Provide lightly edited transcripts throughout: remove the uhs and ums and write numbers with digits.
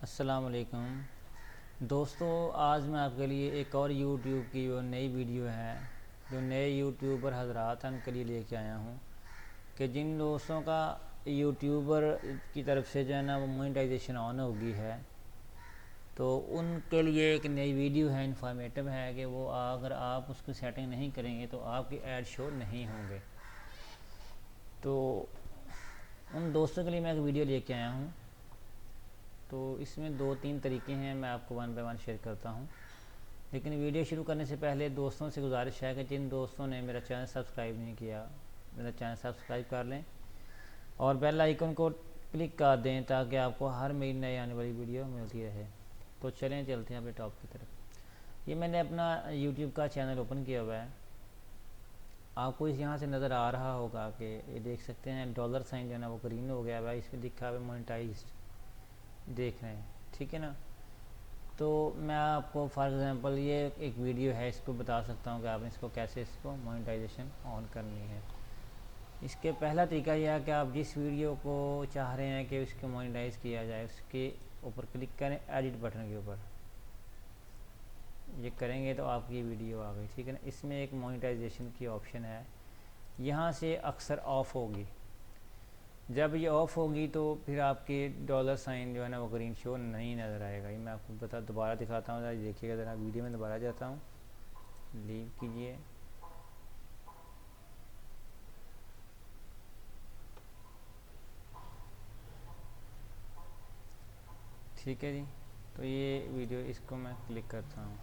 अस्सलाम वालेकुम दोस्तों, आज मैं आपके लिए एक और YouTube की जो नई वीडियो है, जो नए यूट्यूबर हजरात हैं उनके लिए लेके आया हूँ कि जिन दोस्तों का यूट्यूबर की तरफ से जो है ना वो मोनेटाइजेशन ऑन हो गई है, तो उनके लिए एक नई वीडियो है, इन्फॉर्मेटिव है कि वो अगर आप उसकी सेटिंग नहीं करेंगे तो आपकी ऐड शो नहीं होंगे। तो उन दोस्तों के लिए मैं एक वीडियो लेके आया हूँ। तो इसमें दो तीन तरीके हैं, मैं आपको वन बाय वन शेयर करता हूँ। लेकिन वीडियो शुरू करने से पहले दोस्तों से गुजारिश है कि जिन दोस्तों ने मेरा चैनल सब्सक्राइब नहीं किया, मेरा चैनल सब्सक्राइब कर लें और बेल आइकन को क्लिक कर दें ताकि आपको हर मेरी नई आने वाली वीडियो मिलती रहे। तो चलें चलते हैं अपने टॉप की तरफ। ये मैंने अपना यूट्यूब का चैनल ओपन किया हुआ है। आपको इस यहाँ से नज़र आ रहा होगा कि ये देख सकते हैं डॉलर साइन जो है ना वो ग्रीन हो गया हुआ है, इस पर लिखा हुआ है मोनेटाइज्ड, देख रहे हैं, ठीक है ना। तो मैं आपको फॉर एग्ज़ाम्पल ये एक वीडियो है, इसको बता सकता हूँ कि आपने इसको कैसे इसको मोनेटाइजेशन ऑन करनी है। इसके पहला तरीका यह है कि आप जिस वीडियो को चाह रहे हैं कि उसको मोनेटाइज किया जाए उसके ऊपर क्लिक करें, एडिट बटन के ऊपर ये करेंगे तो आपकी वीडियो आ गई, ठीक है ना। इसमें एक मोनेटाइजेशन की ऑप्शन है, यहाँ से अक्सर ऑफ होगी। जब ये ऑफ़ होगी तो फिर आपके डॉलर साइन जो है ना वो ग्रीन शो नहीं नज़र आएगा। ये मैं आपको दोबारा दिखाता हूँ, ज़रा देखिएगा, ज़रा वीडियो में दोबारा जाता हूँ, लीव कीजिए। ठीक है जी, तो ये वीडियो, इसको मैं क्लिक करता हूँ,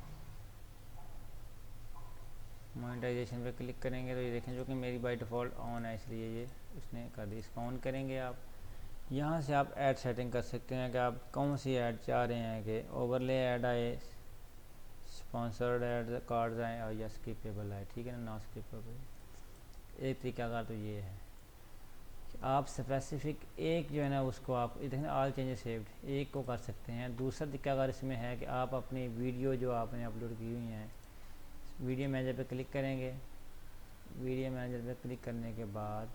मोनेटाइजेशन पे क्लिक करेंगे तो ये देखें जो कि मेरी बाय डिफ़ॉल्ट ऑन है, इसलिए ये उसने कर दी। इसको ऑन करेंगे आप, यहाँ से आप ऐड सेटिंग कर सकते हैं कि आप कौन सी ऐड चाह रहे हैं कि ओवरले ऐड आए, स्पॉन्सर्ड ऐड कार्ड्स आए और या स्किपेबल आए, ठीक है ना, नॉन स्किपेबल। एक तरीका का तो ये है कि आप स्पेसिफिक एक जो है ना उसको आप देखें ऑल चेंजेस सेव्ड एक को कर सकते हैं। दूसरा तरीका अगर इसमें है कि आप अपनी वीडियो जो आपने अपलोड की हुई हैं, वीडियो मैनेजर पर क्लिक करेंगे। वीडियो मैनेजर पर क्लिक करने के बाद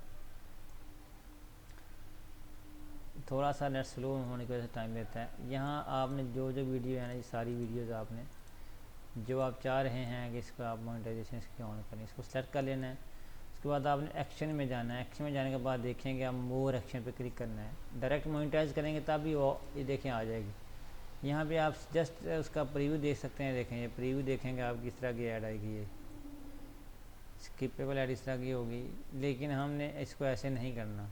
थोड़ा सा नेट स्लो होने की वजह से टाइम लेता है। यहाँ आपने जो जो वीडियो है ना, ये सारी वीडियोज़ आपने जो आप चाह रहे हैं कि इसका आप मोनेटाइजेशन इसकी ऑन करें, इसको सेलेक्ट कर लेना है। उसके बाद आपने एक्शन में जाना है। एक्शन में जाने के बाद देखेंगे आप मोर एक्शन पे क्लिक करना है। डायरेक्ट मोनेटाइज करेंगे तब भी वो ये देखें आ जाएगी। यहाँ पे आप जस्ट उसका प्रीव्यू देख सकते हैं, देखें ये प्रीव्यू देखेंगे आप किस तरह की ऐड आएगी। ये स्किपेबल ऐड इस तरह की होगी, लेकिन हमने इसको ऐसे नहीं करना।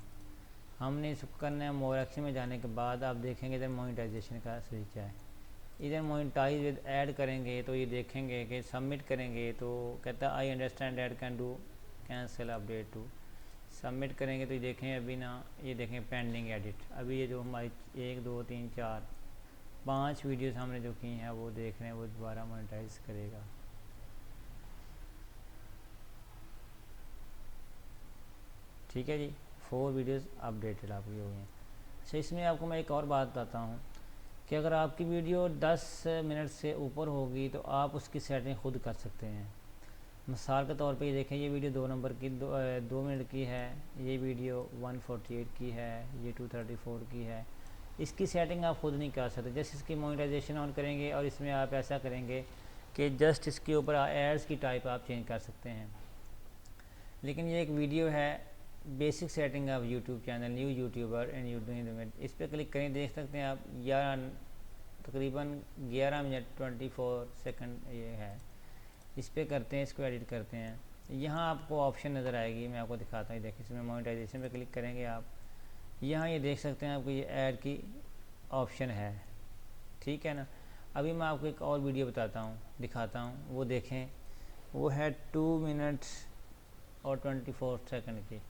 हमने इसको करना है मोर एक्शन में जाने के बाद आप देखेंगे इधर मोनेटाइजेशन का स्विच है। इधर मोनेटाइज विद ऐड करेंगे तो ये देखेंगे कि सबमिट करेंगे तो कहता है I understand add can do cancel update to. Submit करेंगे तो ये देखें अभी ना, ये देखें पेंडिंग एडिट। अभी ये जो हमारी 1 2 3 4 5 वीडियोस हमने जो की हैं वो देख रहे हैं, वो दोबारा मोनेटाइज करेगा। ठीक है जी, 4 वीडियोस अपडेटेड आपकी हो गई हैं। अच्छा, इसमें आपको मैं एक और बात बताता हूँ कि अगर आपकी वीडियो 10 मिनट से ऊपर होगी तो आप उसकी सेटिंग खुद कर सकते हैं। मिसाल के तौर पे ये देखें, ये वीडियो 2 नंबर की 2 मिनट की है, ये वीडियो 148 की है, ये 234 की है। इसकी सेटिंग आप खुद नहीं कर सकते। जस्ट इसकी मोनेटाइजेशन ऑन करेंगे और इसमें आप ऐसा करेंगे कि जस्ट इसके ऊपर एड्स की टाइप आप चेंज कर सकते हैं। लेकिन ये एक वीडियो है, basic setting of YouTube channel, new YouTuber and YouTube, इस पर क्लिक करें, देख सकते हैं आप तकरीबन 11 मिनट 24 सेकंड ये है। इस पर करते हैं, इसको एडिट करते हैं। यहाँ आपको ऑप्शन नज़र आएगी, मैं आपको दिखाता हूँ। देखिए इसमें मोनेटाइजेशन पे क्लिक करेंगे आप, यहाँ ये देख सकते हैं आपको ये ऐड की ऑप्शन है, ठीक है ना। अभी मैं आपको एक और वीडियो बताता हूँ, दिखाता हूँ, वो देखें। वो है 2 मिनट और 24 सेकंड की।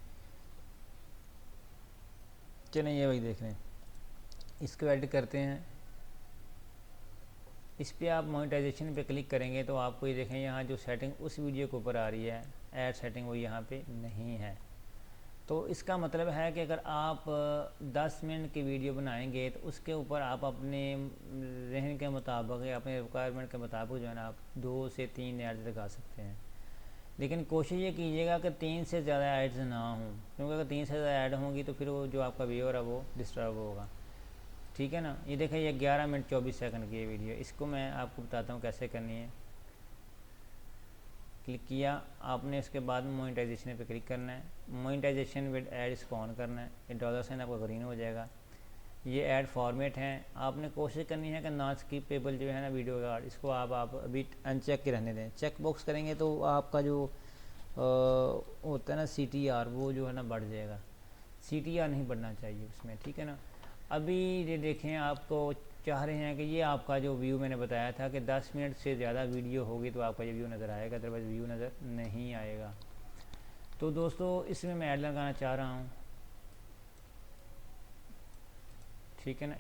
चलें ये वही देख रहे हैं, इसको एडिट करते हैं। इस पर आप मोनेटाइजेशन पे क्लिक करेंगे तो आपको ये देखें यहाँ जो सेटिंग उस वीडियो के ऊपर आ रही है ऐड सेटिंग, वो यहाँ पे नहीं है। तो इसका मतलब है कि अगर आप 10 मिनट की वीडियो बनाएंगे तो उसके ऊपर आप अपने रहन के मुताबिक या अपने रिक्वायरमेंट के मुताबिक जो है ना आप 2 से 3 ऐड लगा सकते हैं। लेकिन कोशिश ये कीजिएगा कि 3 से ज़्यादा ऐड्स ना हों, क्योंकि अगर 3 से ज़्यादा ऐड होंगी तो फिर वो जो आपका व्यूअर है वो डिस्टर्ब होगा। ठीक है ना। ये देखें, ये 11 मिनट 24 सेकंड की ये वीडियो, इसको मैं आपको बताता हूँ कैसे करनी है। क्लिक किया आपने, इसके बाद में मोनेटाइजेशन पे क्लिक करना है। मोनेटाइजेशन विद ऐड इसको ऑन करना है, ये डॉलर साइन आपका ग्रीन हो जाएगा। ये ऐड फॉर्मेट है, आपने कोशिश करनी है कि नॉन स्किपेबल जो है ना वीडियो का, इसको आप अभी अनचेक के रहने दें। चेक बॉक्स करेंगे तो आपका जो होता है ना CTR, वो जो है ना बढ़ जाएगा। CTR नहीं बढ़ना चाहिए उसमें, ठीक है ना। अभी ये देखें, आपको चाह रहे हैं कि ये आपका जो व्यू मैंने बताया था कि 10 मिनट से ज़्यादा वीडियो होगी तो आपका ये व्यू नज़र आएगा, अदरवाइज़ व्यू नज़र नहीं आएगा। तो दोस्तों इसमें मैं ऐड लगाना चाह रहा हूँ, ठीक है ना।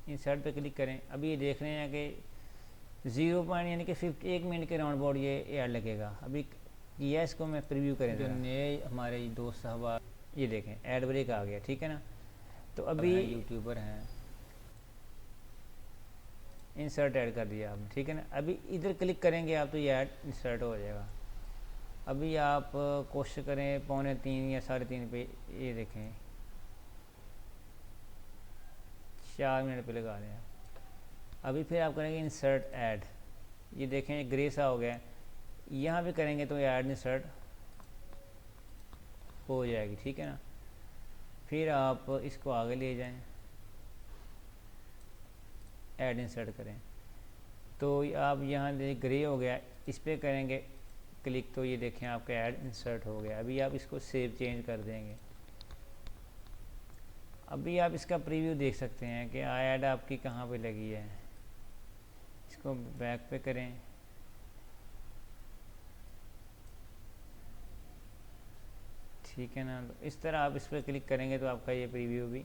इंसर्ट पे क्लिक करें। अभी ये देख रहे हैं कि 0 पॉइंट यानी कि 1 मिनट के राउंड अबाउट ये ऐड लगेगा। अभी किया, इसको मैं प्रीव्यू करें जो नए हमारे दोस्त साहब, ये देखें ऐड ब्रेक आ गया, ठीक है ना। तो अभी यूट्यूबर हैं, इंसर्ट ऐड कर दिया आपने, ठीक है ना। अभी इधर क्लिक करेंगे आप तो ये ऐड इंसर्ट हो जाएगा। अभी आप कोशिश करें 2:45 या 3:30 पे, ये देखें 4 मिनट पे लगा रहे हैं। अभी फिर आप करेंगे इंसर्ट ऐड, ये देखें ये ग्रे सा हो गया। यहाँ पे करेंगे तो ऐड इंसर्ट हो जाएगी, ठीक है ना। फिर आप इसको आगे ले जाएं, ऐड इंसर्ट करें तो आप यहाँ देख ग्रे हो गया, इस पर करेंगे क्लिक तो ये देखें आपका ऐड इंसर्ट हो गया। अभी आप इसको सेव चेंज कर देंगे। अभी आप इसका प्रीव्यू देख सकते हैं कि ऐड आपकी कहाँ पे लगी है। इसको बैक पे करें, ठीक है ना। तो इस तरह आप इस पर क्लिक करेंगे तो आपका ये प्रीव्यू भी,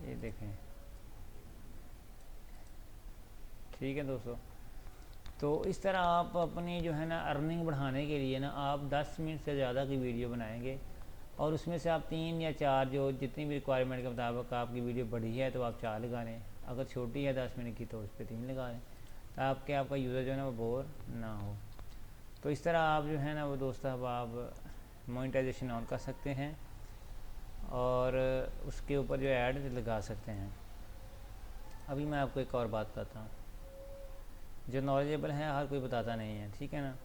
ये देखें, ठीक है दोस्तों। तो इस तरह आप अपनी जो है ना अर्निंग बढ़ाने के लिए ना आप 10 मिनट से ज़्यादा की वीडियो बनाएंगे और उसमें से आप 3 या 4 जो जितनी भी रिक्वायरमेंट के मुताबिक आपकी वीडियो बड़ी है तो आप 4 लगा लें, अगर छोटी है 10 मिनट की तो उस पर 3 लगा लें, ताकि आपका यूज़र जो है ना वो बोर ना हो। तो इस तरह आप जो है ना वो दोस्त अब आप मोनेटाइजेशन ऑन कर सकते हैं और उसके ऊपर जो ऐड लगा सकते हैं। अभी मैं आपको एक और बात बताता हूँ जो नॉलेजेबल है, हर कोई बताता नहीं है, ठीक है ना।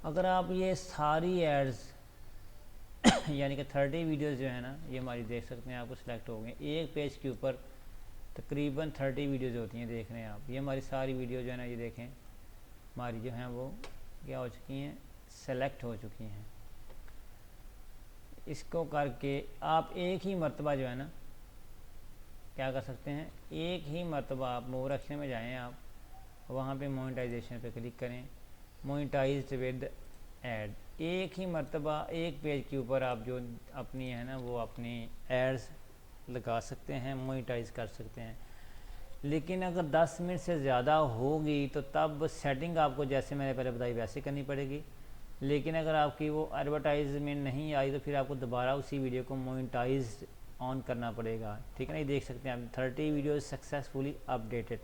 अगर आप ये सारी एड्स यानी कि 30 वीडियोस जो है ना ये हमारी देख सकते हैं, आपको सिलेक्ट हो गए। एक पेज के ऊपर तकरीबन 30 वीडियोस होती हैं, देख रहे हैं आप। ये हमारी सारी वीडियो जो है ना ये देखें हमारी जो हैं वो क्या हो चुकी हैं, सेलेक्ट हो चुकी हैं। इसको करके आप एक ही मरतबा जो है ना क्या कर सकते हैं, एक ही मरतबा आप मोर एक्शन में जाएं, आप वहाँ पे मोनेटाइजेशन पे क्लिक करें, मोनेटाइज्ड विद ऐड। एक ही मरतबा एक पेज के ऊपर आप जो अपनी है ना वो अपनी एड्स लगा सकते हैं, मोनेटाइज कर सकते हैं। लेकिन अगर 10 मिनट से ज़्यादा होगी तो तब सेटिंग आपको जैसे मैंने पहले बताई वैसे करनी पड़ेगी। लेकिन अगर आपकी वो एडवर्टाइजमेंट नहीं आई तो फिर आपको दोबारा उसी वीडियो को मोनेटाइज ऑन करना पड़ेगा, ठीक है ना। ये देख सकते हैं आप 30 वीडियो सक्सेसफुली अपडेटेड।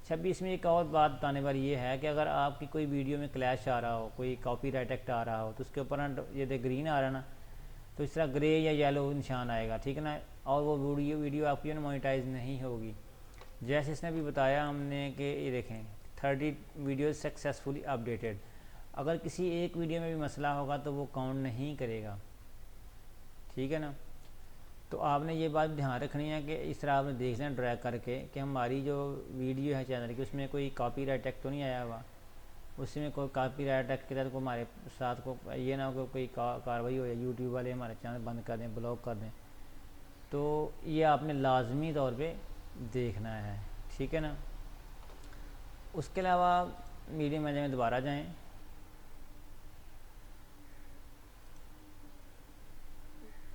26 में एक और बात बताने वाली ये है कि अगर आपकी कोई वीडियो में क्लैश आ रहा हो, कोई कॉपीराइट एक्ट आ रहा हो तो उसके ऊपर ना ये देख ग्रीन आ रहा ना, तो इस तरह ग्रे या येलो निशान आएगा, ठीक है ना। और वो वीडियो आपकी ना मोनेटाइज नहीं होगी। जैसे इसने भी बताया हमने कि ये देखें 30 वीडियो सक्सेसफुली अपडेटेड। अगर किसी एक वीडियो में भी मसला होगा तो वो काउंट नहीं करेगा, ठीक है ना। तो आपने ये बात ध्यान रखनी है कि इस तरह आपने देख लें ड्रैग करके कि हमारी जो वीडियो है चैनल की उसमें कोई कॉपीराइट एक्ट तो नहीं आया हुआ, उसमें कोई कॉपीराइट एक्ट के तहत को हमारे साथ को ये ना हो कोई कार्रवाई हो या यूट्यूब वाले हमारे चैनल बंद कर दें, ब्लॉक कर दें। तो ये आपने लाजमी तौर पे देखना है, ठीक है ना। उसके अलावा मीडिया मैनेजर में दोबारा जाएं,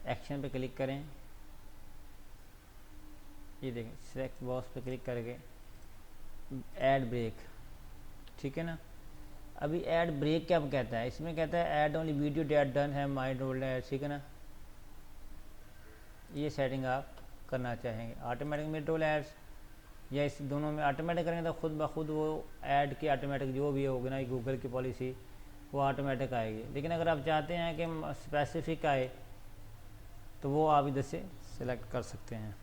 एक्शन पे क्लिक करें, ये देखें सिलेक्ट बॉक्स पे क्लिक करके ऐड ब्रेक, ठीक है ना। अभी ऐड ब्रेक क्या कहता है, इसमें कहता है add only video date done है माई रोल्ड ऐड, ठीक है ना। ये सेटिंग आप करना चाहेंगे। ऑटोमेटिक मिड रोल एड्स या इस दोनों में ऑटोमेटिक करेंगे तो खुद ब खुद वो ऐड की ऑटोमेटिक जो भी होगी ना गूगल की पॉलिसी वो ऑटोमेटिक आएगी। लेकिन अगर आप चाहते हैं कि स्पेसिफिक आए तो वो आप इधर से सेलेक्ट कर सकते हैं।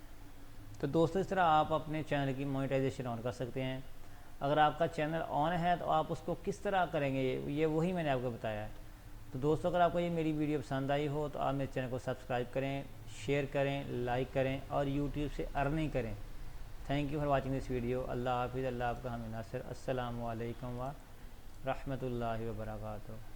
तो दोस्तों इस तरह आप अपने चैनल की मोनेटाइजेशन ऑन कर सकते हैं। अगर आपका चैनल ऑन है तो आप उसको किस तरह करेंगे, ये वही मैंने आपको बताया है। तो दोस्तों अगर आपको ये मेरी वीडियो पसंद आई हो तो आप मेरे चैनल को सब्सक्राइब करें, शेयर करें, लाइक करें और यूट्यूब से अर्निंग करें। Thank you for watching this video. अल्लाह हाफिज़। अल्लाह आपका हमें नासिर। अस्सलामु अलैकुम व रहमतुल्लाहि व बरकातुहू।